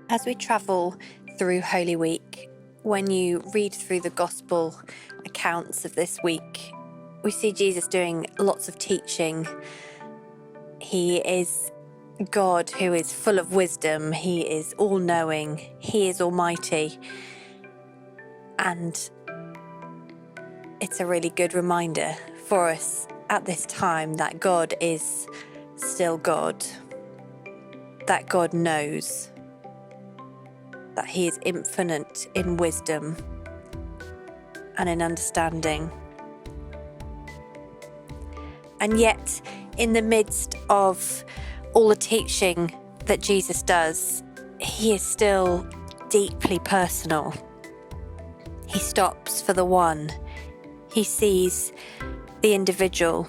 As we travel through Holy Week, when you read through the gospel accounts of this week, we see Jesus doing lots of teaching. He is God who is full of wisdom. He is all-knowing. He is almighty. And it's a really good reminder for us at this time that God is still God, that God knows, that He is infinite in wisdom and in understanding. And yet, in the midst of all the teaching that Jesus does, He is still deeply personal. He stops for the one. He sees the individual.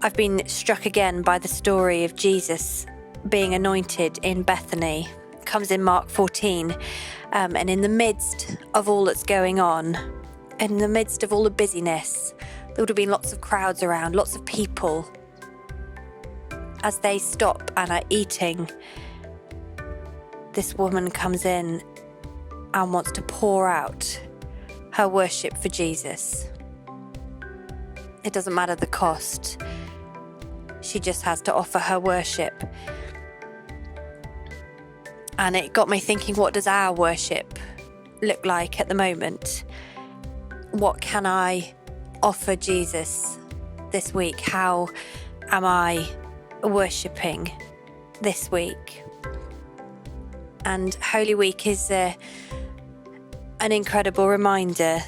I've been struck again by the story of Jesus being anointed in Bethany. It comes in Mark 14. And in the midst of all that's going on, in the midst of all the busyness, there would have been lots of crowds around, lots of people. As they stop and are eating, this woman comes in and wants to pour out her worship for Jesus. It doesn't matter the cost. She just has to offer her worship. And it got me thinking, what does our worship look like at the moment? What can I offer Jesus this week? How am I worshipping this week? And Holy Week is an incredible reminder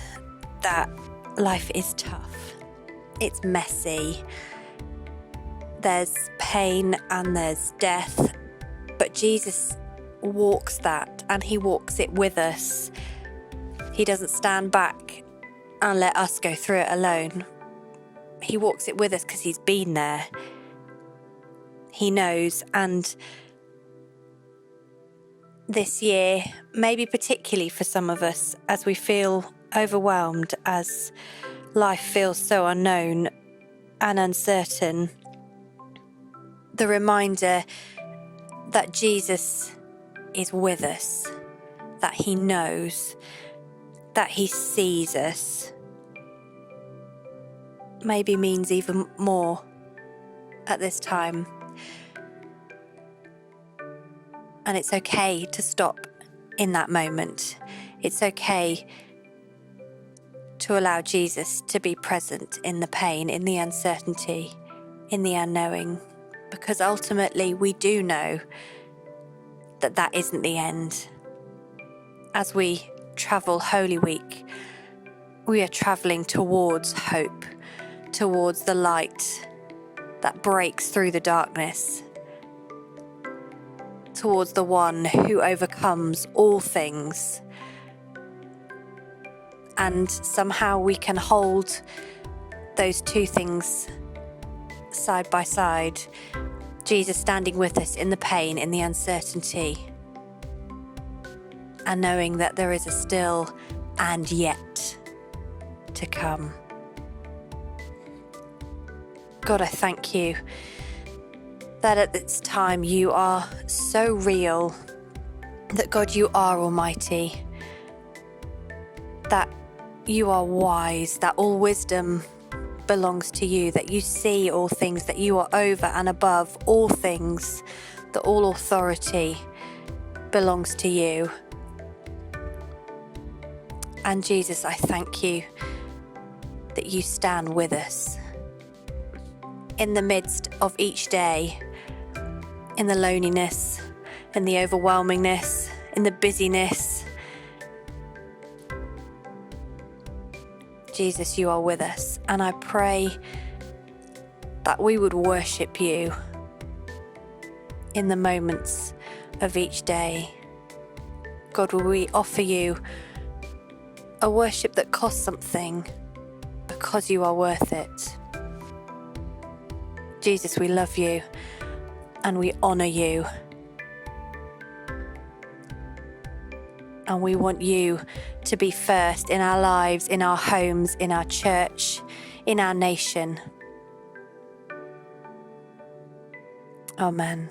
that life is tough. It's messy. There's pain and there's death. But Jesus walks that, and He walks it with us. He doesn't stand back and let us go through it alone. He walks it with us because He's been there. He knows. And this year, maybe particularly for some of us, as we feel overwhelmed, as life feels so unknown and uncertain, the reminder that Jesus is with us, that He knows, that He sees us, maybe means even more at this time. And it's okay to stop in that moment. It's okay to allow Jesus to be present in the pain, in the uncertainty, in the unknowing, because ultimately we do know that that isn't the end. As we travel Holy Week, we are travelling towards hope, towards the light that breaks through the darkness, towards the one who overcomes all things. And somehow we can hold those two things side by side. Jesus standing with us in the pain, in the uncertainty, and knowing that there is a still and yet to come. God, I thank You that at this time You are so real, that God, You are almighty, that You are wise, that all wisdom belongs to You, that You see all things, that You are over and above all things, that all authority belongs to You. And Jesus, I thank You that You stand with us in the midst of each day, in the loneliness, in the overwhelmingness, in the busyness. Jesus, You are with us, and I pray that we would worship You in the moments of each day. God, will we offer You a worship that costs something because You are worth it. Jesus, we love You and we honour You. And we want You to be first in our lives, in our homes, in our church, in our nation. Amen.